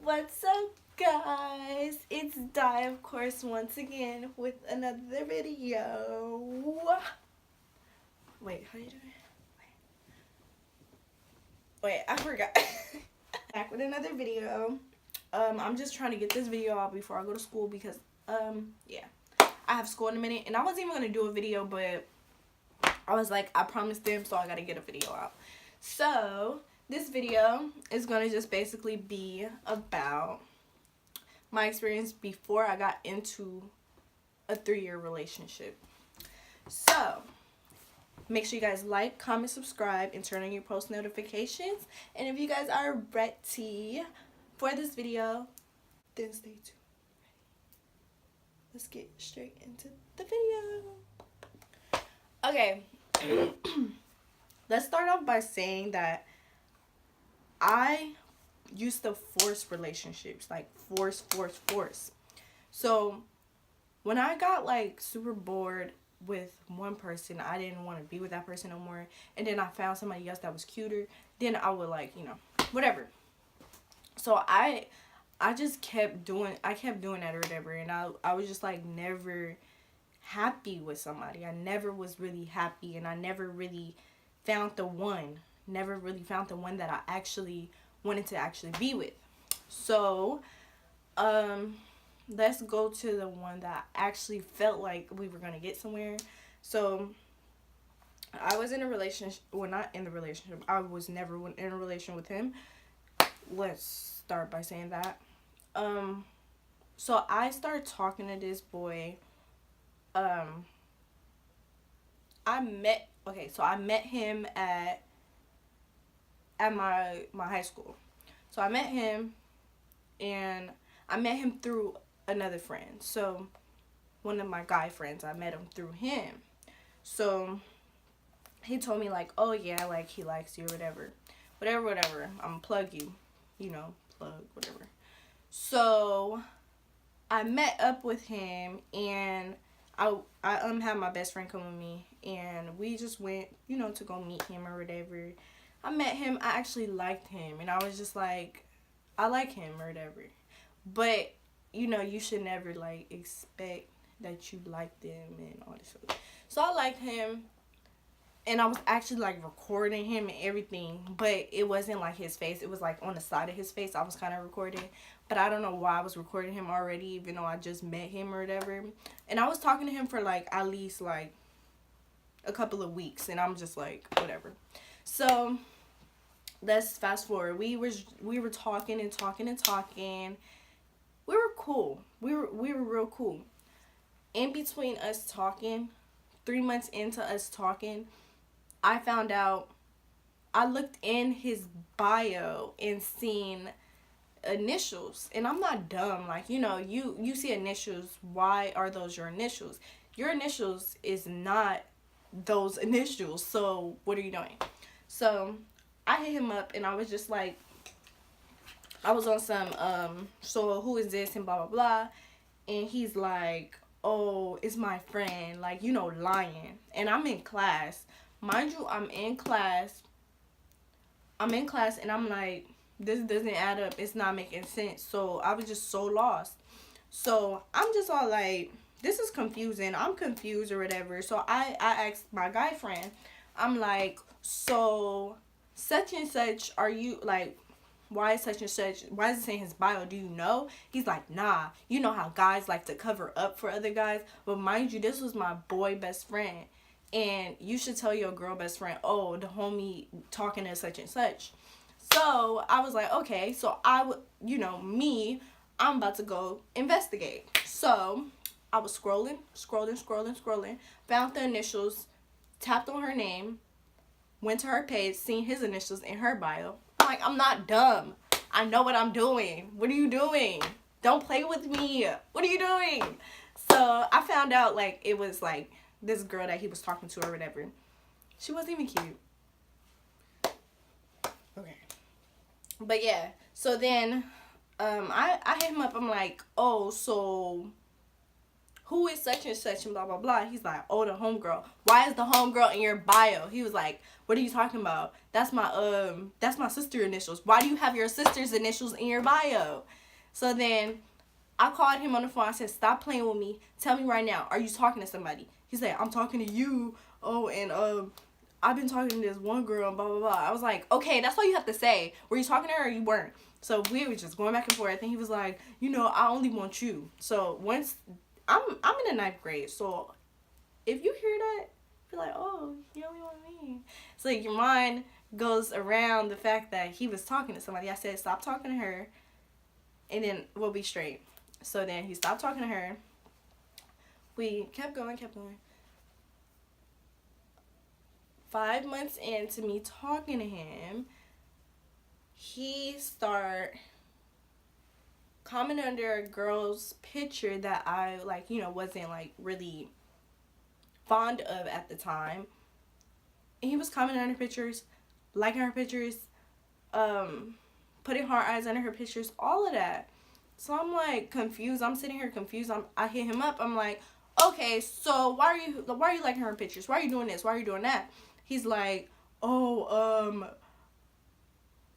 What's up, guys? It's Di, of course, once again with another video. Wait, how you doing? Wait, I forgot. Back with another video. I'm just trying to get this video out before I go to school because, yeah, I have school in a minute, and I wasn't even gonna do a video, but I was like, I promised them, so I gotta get a video out. So this video is gonna just basically be about my experience before I got into a 3-year relationship. So make sure you guys like, comment, subscribe, and turn on your post notifications. And if you guys are ready for this video, then stay tuned. Let's get straight into the video. Okay. Let's start off by saying that I used to force relationships, like force. So when I got like super bored with one person, I didn't want to be with that person no more, and then I found somebody else that was cuter, then I would like, whatever. So I just kept doing that or whatever, and I was just like never happy with somebody. I never was really happy, and I never really found the one that I actually wanted to actually be with. So let's go to the one that I actually felt like we were gonna get somewhere. So I was in a relationship, well, not in the relationship, I was never in a relation with him. Let's start by saying that. So I started talking to this boy. I met him at my high school. So I met him, and I met him through another friend. So one of my guy friends, I met him through him. So he told me like, oh yeah, like he likes you or whatever. Whatever. I'm gonna plug you. Whatever. So I met up with him, and I had my best friend come with me, and we just went, to go meet him or whatever. I met him. I actually liked him, and I was just like, I like him or whatever. But you should never like expect that you like them and all this stuff. So I liked him, and I was actually like recording him and everything, but it wasn't like his face. It was like on the side of his face I was kind of recording, but I don't know why I was recording him already, even though I just met him or whatever. And I was talking to him for like at least like a couple of weeks, and I'm just like, whatever. So let's fast forward. We were talking. We were cool. We were real cool. In between us talking, 3 months into us talking, I found out, I looked in his bio and seen initials, and I'm not dumb. Like, you see initials. Why are those your initials? Your initials is not those initials. So what are you doing? So I hit him up, and I was just like, I was on some so who is this and blah blah blah, and he's like, oh, it's my friend, like, lying. And I'm in class, mind you. I'm in class, and I'm like, this doesn't add up, it's not making sense. So I was just so lost. So I'm just all like, this is confusing, I'm confused or whatever. So I asked my guy friend, I'm like, so such and such, are you like, why is such and such, why is it saying his bio, do you know? He's like, nah, you know how guys like to cover up for other guys. But mind you, this was my boy best friend, and you should tell your girl best friend, oh, the homie talking to such and such. So I was like, okay. So I would, I'm about to go investigate. So I was scrolling, found the initials, tapped on her name, went to her page, seen his initials in her bio. I'm like, I'm not dumb. I know what I'm doing. What are you doing? Don't play with me. What are you doing? So I found out, like, it was like this girl that he was talking to or whatever. She wasn't even cute. Okay. But yeah. So then I hit him up. I'm like, oh, so who is such and such and blah blah blah. He's like, oh, the homegirl. Why is the homegirl in your bio? He was like, what are you talking about? That's my sister initials. Why do you have your sister's initials in your bio? So then I called him on the phone. I said, stop playing with me. Tell me right now, are you talking to somebody? He's like, I'm talking to you. Oh, and I've been talking to this one girl and blah blah blah. I was like, okay, that's all you have to say. Were you talking to her or you weren't? So we were just going back and forth, and he was like, I only want you. So once I'm in the ninth grade, so if you hear that, be like, oh, you only want me. So like, your mind goes around the fact that he was talking to somebody. I said, stop talking to her, and then we'll be straight. So then he stopped talking to her. We kept going. 5 months into me talking to him, he start commenting under a girl's picture that I wasn't like really fond of at the time. And he was commenting on her pictures, liking her pictures, putting heart eyes under her pictures, all of that. So I'm like confused. I'm sitting here confused. I hit him up. I'm like, okay, so why are you liking her pictures? Why are you doing this? Why are you doing that? He's like, oh,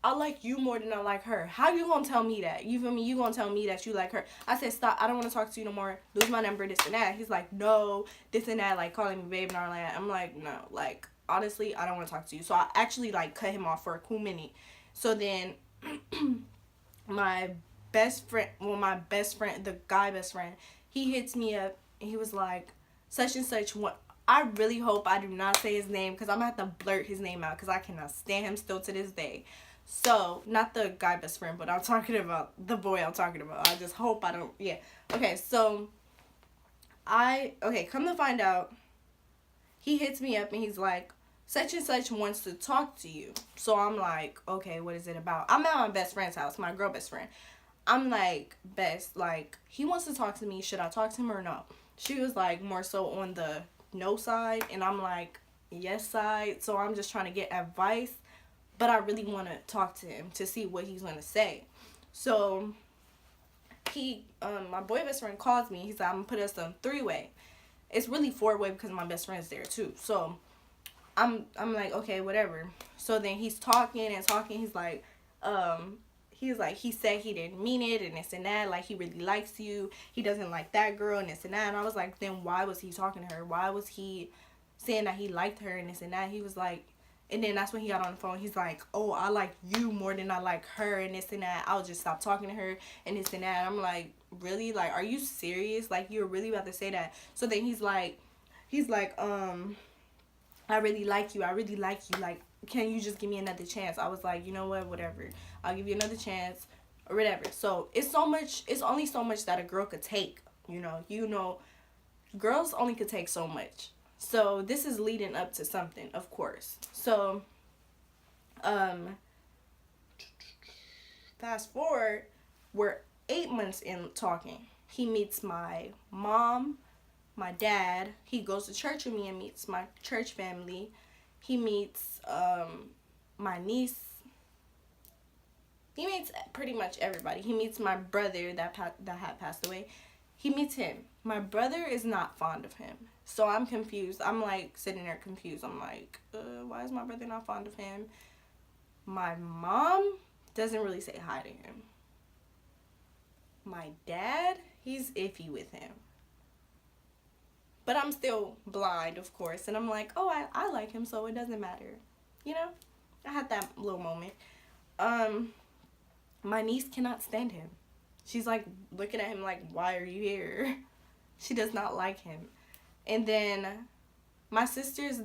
I like you more than I like her. How you gonna tell me that? You feel me? You gonna tell me that you like her? I said, stop. I don't want to talk to you no more. Lose my number, this and that. He's like, no, this and that, like calling me babe and all that. I'm like, no, like, honestly, I don't want to talk to you. So I actually like cut him off for a cool minute. So then my best friend, the guy best friend, he hits me up and he was like, such and such. I really hope I do not say his name because I'm going to have to blurt his name out because I cannot stand him still to this day. So, not the guy best friend, but I'm talking about the boy I'm talking about. I just hope I don't, yeah. Okay, so, come to find out, he hits me up and he's like, such and such wants to talk to you. So, I'm like, okay, what is it about? I'm at my best friend's house, my girl best friend. I'm like, he wants to talk to me. Should I talk to him or no? She was like, more so on the no side, and I'm like, yes side. So I'm just trying to get advice, but I really want to talk to him to see what he's going to say. So he, my boy best friend calls me. He's like, I'm going to put us on 3-way. It's really 4-way because my best friend's there too. So I'm like, okay, whatever. So then he's talking. He's like, he said he didn't mean it and this and that. Like, he really likes you. He doesn't like that girl and this and that. And I was like, then why was he talking to her? Why was he saying that he liked her and this and that? He was like, and then that's when he got on the phone. He's like, oh, I like you more than I like her and this and that. I'll just stop talking to her and this and that. And I'm like, really? Like, are you serious? Like, you're really about to say that? So then he's like, I really like you. Like, can you just give me another chance? I was like, you know what? Whatever. I'll give you another chance or whatever. So it's only so much that a girl could take. Girls only could take so much. So this is leading up to something, of course. So, fast forward, we're 8 months in talking. He meets my mom, my dad. He goes to church with me and meets my church family. He meets my niece. He meets pretty much everybody. He meets my brother that had passed away. He meets him. My brother is not fond of him. So I'm confused. I'm like sitting there confused. I'm like, why is my brother not fond of him? My mom doesn't really say hi to him. My dad, he's iffy with him. But I'm still blind, of course. And I'm like, oh, I like him, so it doesn't matter. I had that little moment. My niece cannot stand him. She's like looking at him like, why are you here? She does not like him. And then my sisters,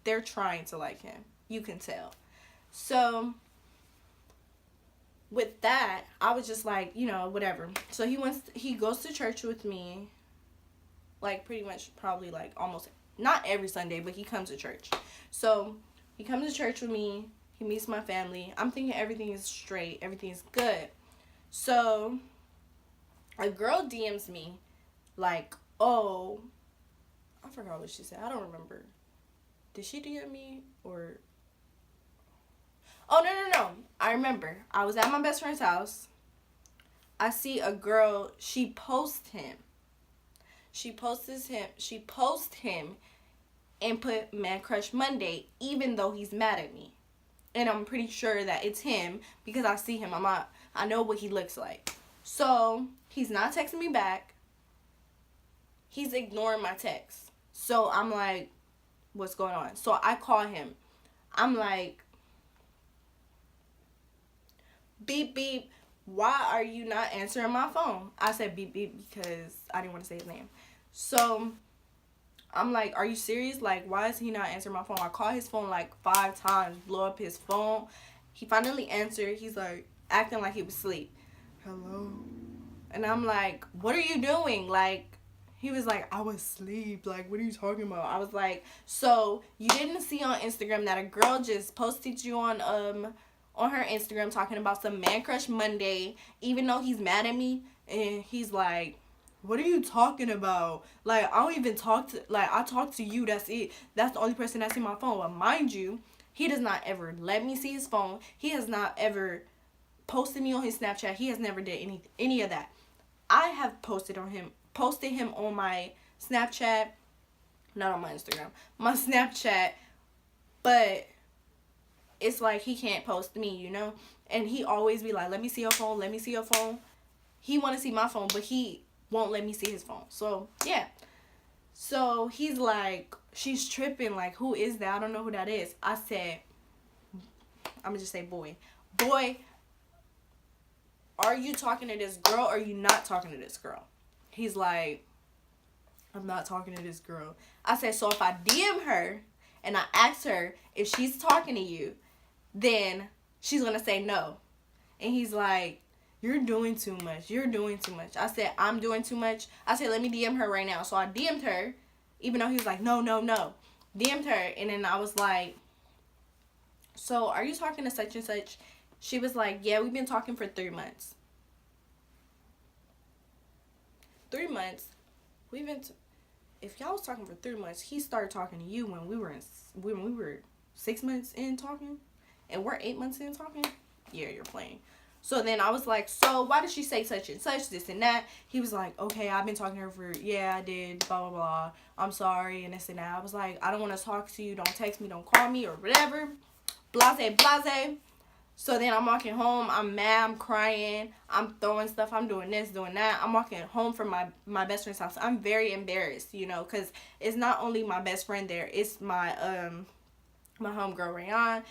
they're trying to like him. You can tell. So with that, I was just like, whatever. So he goes to church with me, like pretty much probably like almost, not every Sunday, but he comes to church. So he comes to church with me. He meets my family. I'm thinking everything is straight. Everything is good. So a girl DMs me like, oh, I forgot what she said. I don't remember. Did she DM me or? Oh, no. I remember. I was at my best friend's house. I see a girl. She posts him. She posts him and put Man Crush Monday, even though he's mad at me. And I'm pretty sure that it's him because I see him. I know what he looks like. So he's not texting me back. He's ignoring my text. So I'm like, what's going on? So I call him. I'm like, beep, beep. Why are you not answering my phone? I said beep, beep because I didn't want to say his name. So I'm like, are you serious? Like, why is he not answering my phone? I call his phone like 5 times, blow up his phone. He finally answered. He's like, acting like he was asleep. Hello? And I'm like, what are you doing? Like, he was like, I was asleep. Like, what are you talking about? I was like, so you didn't see on Instagram that a girl just posted you on her Instagram talking about some Man Crush Monday, even though he's mad at me? And he's like, what are you talking about? Like, I don't even talk to, like, I talk to you, that's it. That's the only person that's in my phone. But mind you, he does not ever let me see his phone. He has not ever posted me on his Snapchat. He has never did any of that. I have posted him on my Snapchat, not on my Instagram, my Snapchat, but it's like he can't post me, you know? And he always be like, let me see your phone, let me see your phone. He want to see my phone, but he won't let me see his phone. So, yeah. So, he's like, she's tripping, like, who is that? I don't know who that is. I said, I'm going to just say boy. Boy, are you talking to this girl or are you not talking to this girl? He's like, I'm not talking to this girl. I said, so if I DM her and I ask her if she's talking to you, then she's going to say no. And he's like, you're doing too much. You're doing too much. I said, I'm doing too much. I said, let me DM her right now. So I DM'd her, even though he was like, no, no, no. DM'd her, and then I was like, so are you talking to such and such? She was like, yeah, we've been talking for 3 months. 3 months? If y'all was talking for 3 months, he started talking to you when we were 6 months in talking, and we're 8 months in talking? Yeah, you're playing. So then I was like, so why did she say such and such, this and that? He was like, okay, I've been talking to her for, yeah, I did, blah, blah, blah. I'm sorry, and this and that. I was like, I don't want to talk to you. Don't text me. Don't call me or whatever. Blase, blase. So then I'm walking home. I'm mad. I'm crying. I'm throwing stuff. I'm doing this, doing that. I'm walking home from my best friend's house. I'm very embarrassed, you know, because it's not only my best friend there. It's my homegirl, Rayon,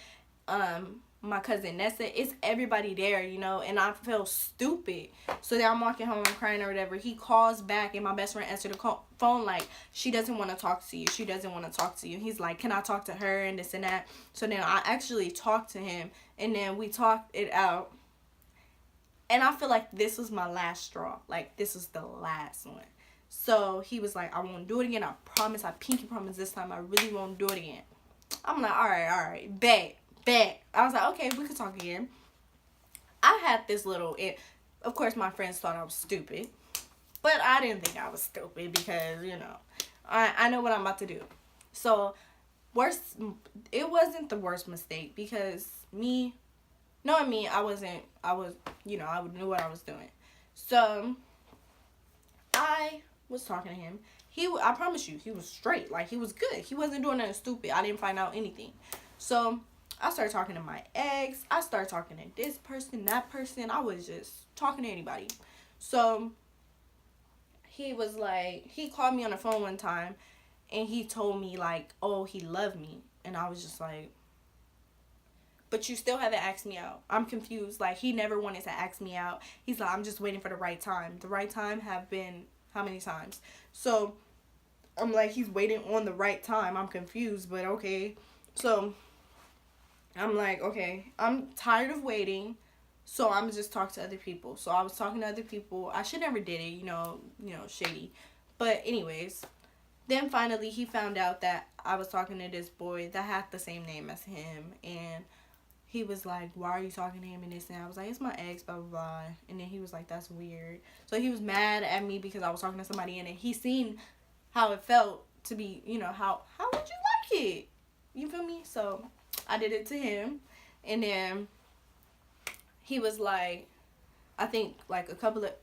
my cousin Nessa. It's everybody there, you know, and I feel stupid. So then I'm walking home, I'm crying or whatever. He calls back, and my best friend answered the phone like, she doesn't want to talk to you. She doesn't want to talk to you. He's like, can I talk to her and this and that? So then I actually talked to him, and then we talked it out. And I feel like this was my last straw. Like, this was the last one. So he was like, I won't do it again. I promise. I pinky promise this time I really won't do it again. I'm like, all right, bet. I was like, okay, we could talk again. I had this of course, my friends thought I was stupid. But I didn't think I was stupid because, you know, I know what I'm about to do. So, it wasn't the worst mistake because knowing me, I knew what I was doing. So, I was talking to him. I promise you, he was straight. Like, he was good. He wasn't doing nothing stupid. I didn't find out anything. So, I started talking to my ex. I started talking to this person, that person. I was just talking to anybody. So, he was like, he called me on the phone one time, and he told me, like, oh, he loved me. And I was just like, but you still haven't asked me out. I'm confused. Like, he never wanted to ask me out. He's like, I'm just waiting for the right time. The right time have been how many times? So, I'm like, he's waiting on the right time. I'm confused, but okay. So, I'm like, okay, I'm tired of waiting, so I'm just talk to other people. So I was talking to other people. I should never did it, you know, shady. But anyways, then finally he found out that I was talking to this boy that had the same name as him, and he was like, why are you talking to him and this and that? I was like, it's my ex, blah, blah, blah. And then he was like, that's weird. So he was mad at me because I was talking to somebody, and then he seen how it felt to be, you know, how would you like it? You feel me? So I did it to him, and then he was like, I think like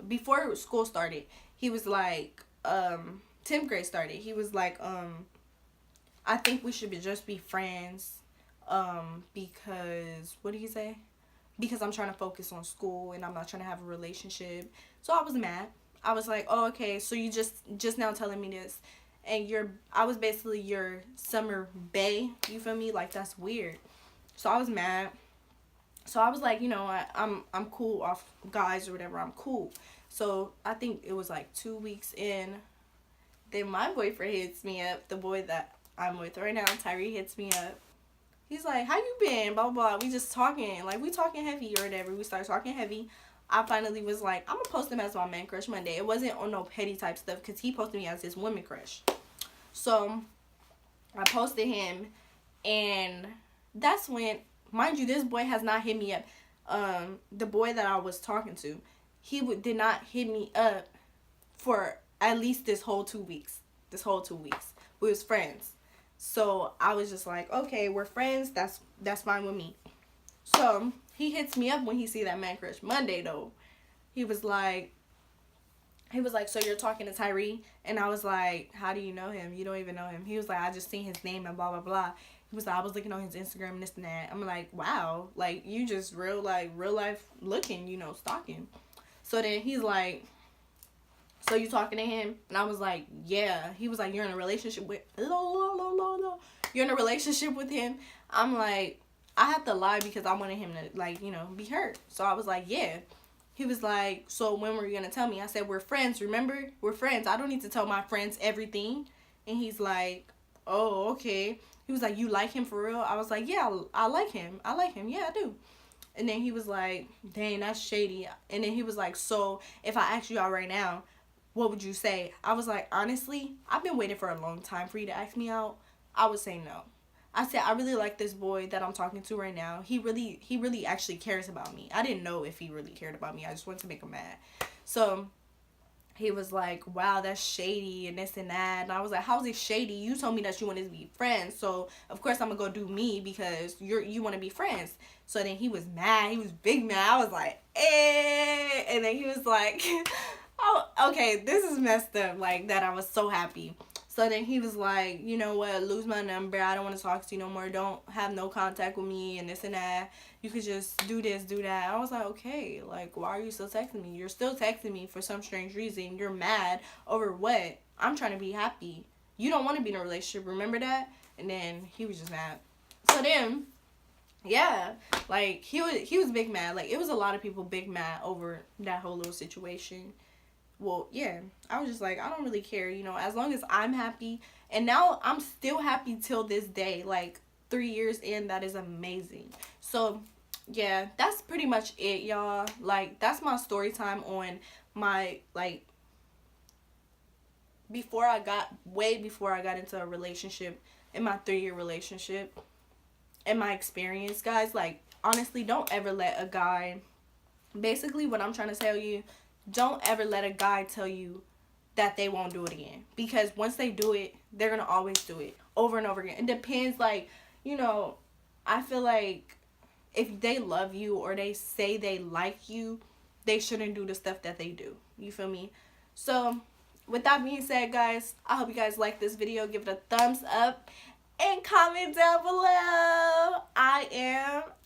before school started, he was like, 10th grade started. He was like, I think we should just be friends. Because what did he say? Because I'm trying to focus on school and I'm not trying to have a relationship. So I was mad. I was like, oh, okay, so you just now telling me this, and I was basically your summer bae. You feel me? Like, that's weird. So I was mad. So I was like, you know what? I'm cool off guys or whatever. I'm cool. So I think it was like 2 weeks in. Then my boyfriend hits me up. The boy that I'm with right now, Tyree, hits me up. He's like, how you been? Blah, blah, blah. We just talking. Like, we talking heavy or whatever. We started talking heavy. I finally was like, I'm going to post him as my man crush Monday. It wasn't on no petty type stuff because he posted me as his woman crush. So I posted him, and that's when, mind you, this boy has not hit me up. The boy that I was talking to, he did not hit me up for at least this whole 2 weeks. We was friends. So I was just like, okay, we're friends. That's fine with me. So he hits me up when he see that man crush Monday though. He was like, so you're talking to Tyree? And I was like, how do you know him? You don't even know him. He was like, I just seen his name and blah, blah, blah. He was like, I was looking on his Instagram and this and that. I'm like, wow, like, you just real life looking, you know, stalking. So then he's like, so you talking to him? And I was like, yeah. He was like, you're in a relationship with, you're in a relationship with him? I'm like, I had to lie because I wanted him to, like, you know, be hurt. So I was like, yeah. He was like, so when were you going to tell me? I said, we're friends, remember? We're friends. I don't need to tell my friends everything. And he's like, oh, okay. He was like, you like him for real? I was like, yeah, I like him. Yeah, I do. And then he was like, dang, that's shady. And then he was like, so if I ask you out right now, what would you say? I was like, honestly, I've been waiting for a long time for you to ask me out. I would say no. I said, I really like this boy that I'm talking to right now. He really actually cares about me. I didn't know if he really cared about me. I just wanted to make him mad. So he was like, wow, that's shady and this and that. And I was like, how's it shady? You told me that you wanted to be friends. So, of course, I'm going to go do me because you want to be friends. So then he was mad. He was big mad. I was like, eh. And then he was like, oh, okay, this is messed up. Like, that I was so happy. So then he was like, you know what, lose my number. I don't want to talk to you no more. Don't have no contact with me and this and that. You could just do this, do that. I was like, okay, like, why are you still texting me? You're still texting me for some strange reason. You're mad over what? I'm trying to be happy. You don't want to be in a relationship. Remember that? And then he was just mad. So then, yeah, like, he was big mad. Like, it was a lot of people big mad over that whole little situation. Well, yeah, I was just like, I don't really care, you know, as long as I'm happy. And now I'm still happy till this day, like 3 years in. That is amazing. So yeah, that's pretty much it, y'all. Like, that's my story time on my, like, before I got into a relationship, in my 3-year relationship, and my experience, guys. Like, honestly, don't ever let a guy, basically what I'm trying to tell you, don't ever let a guy tell you that they won't do it again. Because once they do it, they're going to always do it over and over again. It depends, like, you know, I feel like if they love you or they say they like you, they shouldn't do the stuff that they do. You feel me? So, with that being said, guys, I hope you guys like this video. Give it a thumbs up and comment down below. I am out.